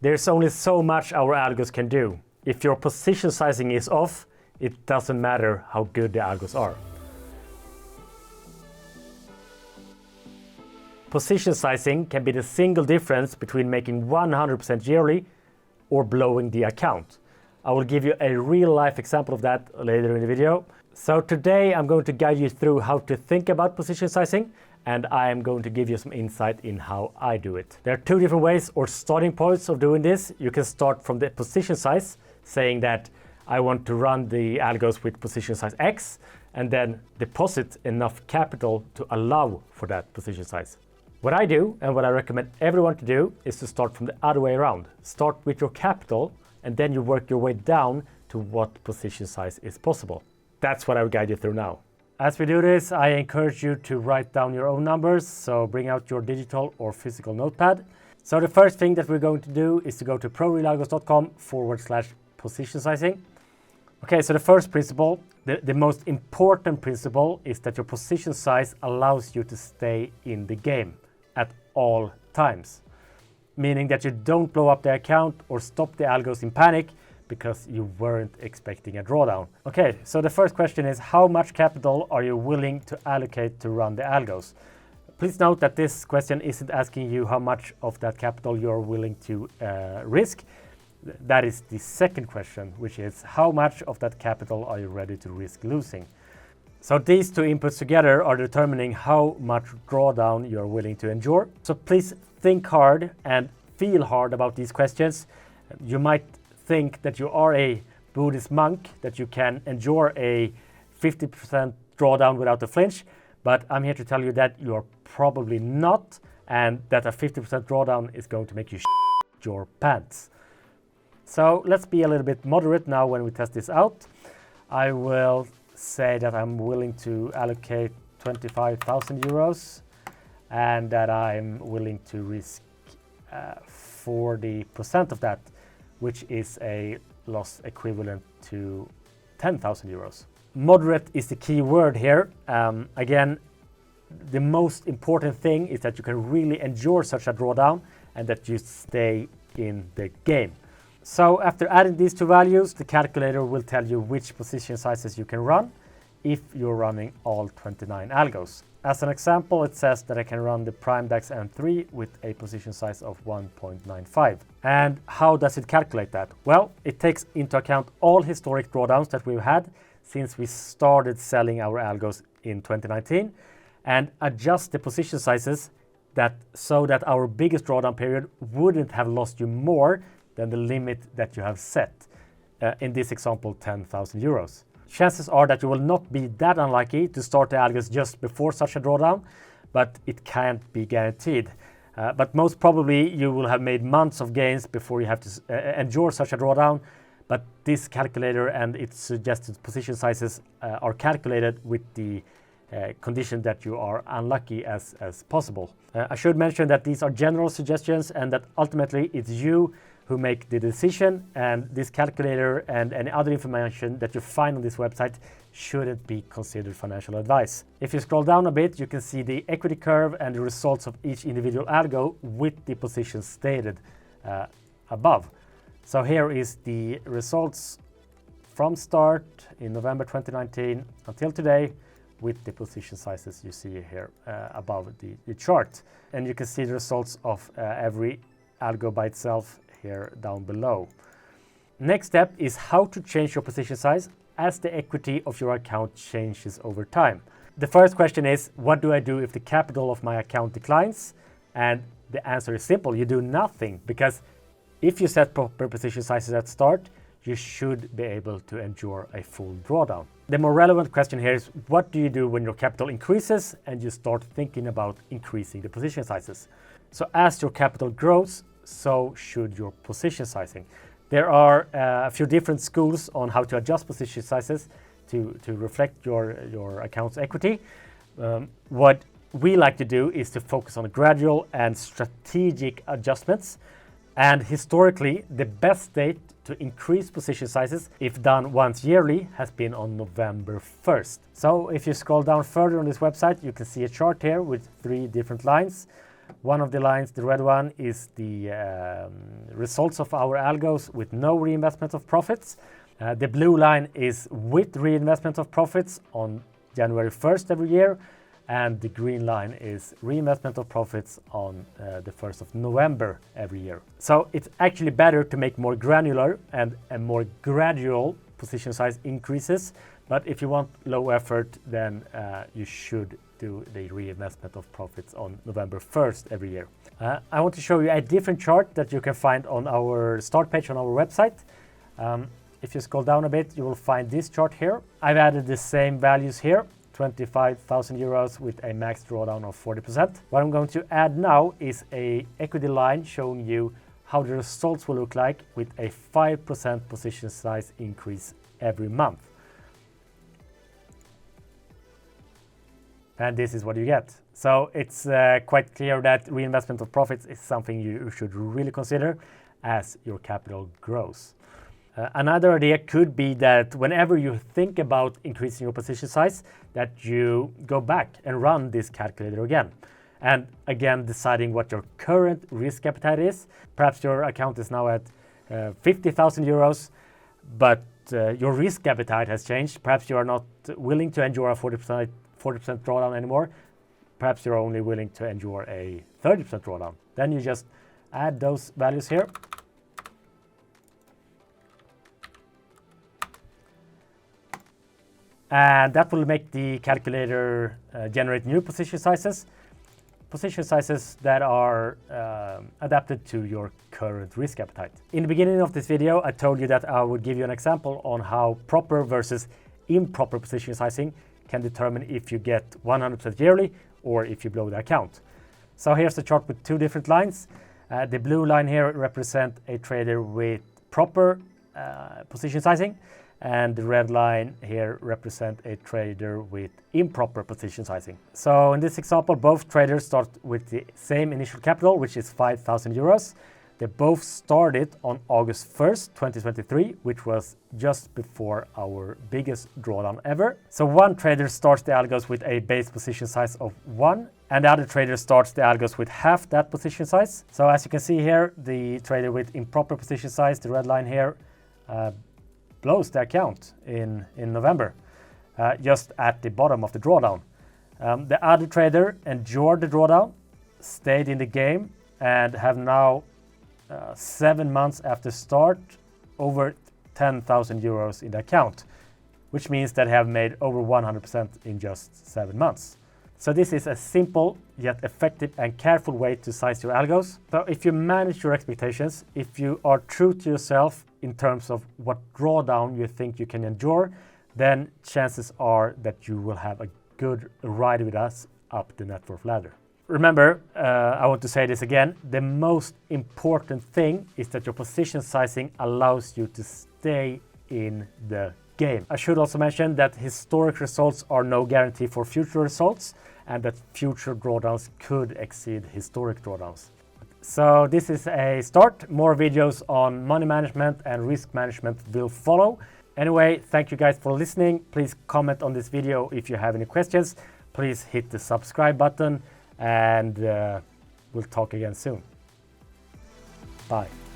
There's only so much our algos can do. If your position sizing is off, it doesn't matter how good the algos are. Position sizing can be the single difference between making 100% yearly or blowing the account. I will give you a real life example of that later in the video. So today I'm going to guide you through how to think about position sizing, and I am going to give you some insight in how I do it. There are two different ways or starting points of doing this. You can start from the position size, saying that I want to run the algos with position size X, and then deposit enough capital to allow for that position size. What I do, and what I recommend everyone to do, is to start from the other way around. Start with your capital, and then you work your way down to what position size is possible. That's what I will guide you through now. As we do this, I encourage you to write down your own numbers, so bring out your digital or physical notepad. So the first thing that we're going to do is to go to prorealgos.com/position sizing. Okay, so the first principle, the most important principle, is that your position size allows you to stay in the game at all times. Meaning that you don't blow up the account or stop the algos in panic because you weren't expecting a drawdown. Okay, so the first question is, how much capital are you willing to allocate to run the algos? Please note that this question isn't asking you how much of that capital you're willing to risk. That is the second question, which is how much of that capital are you ready to risk losing? So these two inputs together are determining how much drawdown you're willing to endure. So please think hard and feel hard about these questions. You might think that you are a Buddhist monk, that you can endure a 50% drawdown without a flinch, but I'm here to tell you that you are probably not, and that a 50% drawdown is going to make you shit your pants. So let's be a little bit moderate now when we test this out. I will say that I'm willing to allocate 25,000 euros and that I'm willing to risk 40% of that, which is a loss equivalent to 10,000 euros. Moderate is the key word here. Again, the most important thing is that you can really endure such a drawdown and that you stay in the game. So after adding these two values, the calculator will tell you which position sizes you can run if you're running all 29 algos. As an example, it says that I can run the Prime DAX M3 with a position size of 1.95. And how does it calculate that? Well, it takes into account all historic drawdowns that we've had since we started selling our algos in 2019 and adjust the position sizes so that our biggest drawdown period wouldn't have lost you more than the limit that you have set. In this example, 10,000 euros. Chances are that you will not be that unlucky to start the algos just before such a drawdown, but it can't be guaranteed. But most probably you will have made months of gains before you have to endure such a drawdown, but this calculator and its suggested position sizes are calculated with the condition that you are unlucky as possible. I should mention that these are general suggestions and that ultimately it's you who make the decision, and this calculator and any other information that you find on this website shouldn't be considered financial advice. If you scroll down a bit, you can see the equity curve and the results of each individual algo with the positions stated above. So here is the results from start in November 2019 until today with the position sizes you see here above the chart. And you can see the results of every algo by itself here down below. Next step is how to change your position size as the equity of your account changes over time. The first question is, what do I do if the capital of my account declines? And the answer is simple, you do nothing, because if you set proper position sizes at start, you should be able to endure a full drawdown. The more relevant question here is, what do you do when your capital increases and you start thinking about increasing the position sizes? So as your capital grows, so should your position sizing. There are a few different schools on how to adjust position sizes to reflect your account's equity. What we like to do is to focus on gradual and strategic adjustments. And historically, the best date to increase position sizes, if done once yearly, has been on November 1st. So if you scroll down further on this website, you can see a chart here with 3 different lines. One of the lines, the red one, is the results of our algos with no reinvestment of profits. The blue line is with reinvestment of profits on January 1st every year, and the green line is reinvestment of profits on the 1st of November every year. So it's actually better to make more granular and a more gradual position size increases, but if you want low effort, then you should do the reinvestment of profits on November 1st every year. I want to show you a different chart that you can find on our start page on our website. If you scroll down a bit, you will find this chart here. I've added the same values here, 25,000 euros with a max drawdown of 40%. What I'm going to add now is a equity line showing you how the results will look like with a 5% position size increase every month. And this is what you get. So it's quite clear that reinvestment of profits is something you should really consider as your capital grows. Another idea could be that whenever you think about increasing your position size, that you go back and run this calculator again. And again, deciding what your current risk appetite is. Perhaps your account is now at 50,000 euros, but your risk appetite has changed. Perhaps you are not willing to endure a 40% drawdown anymore. Perhaps you're only willing to endure a 30% drawdown. Then you just add those values here. And that will make the calculator generate new position sizes that are adapted to your current risk appetite. In the beginning of this video, I told you that I would give you an example on how proper versus improper position sizing can determine if you get 100% yearly or if you blow the account. So here's the chart with two different lines. The blue line here represents a trader with proper position sizing, and the red line here represents a trader with improper position sizing. So in this example, both traders start with the same initial capital, which is 5,000 euros. They both started on August 1st, 2023, which was just before our biggest drawdown ever. So one trader starts the algos with a base position size of 1, and the other trader starts the algos with half that position size. So as you can see here, the trader with improper position size, the red line here, blows the account in November, just at the bottom of the drawdown. The other trader endured the drawdown, stayed in the game, and have now 7 months after start over 10,000 euros in the account, which means that they have made over 100% in just 7 months. So this is a simple yet effective and careful way to size your algos. So if you manage your expectations, if you are true to yourself in terms of what drawdown you think you can endure, then chances are that you will have a good ride with us up the net worth ladder. Remember, I want to say this again, the most important thing is that your position sizing allows you to stay in the game. I should also mention that historic results are no guarantee for future results, and that future drawdowns could exceed historic drawdowns. So this is a start. More videos on money management and risk management will follow. Anyway, thank you guys for listening. Please comment on this video if you have any questions. Please hit the subscribe button, and we'll talk again soon. Bye.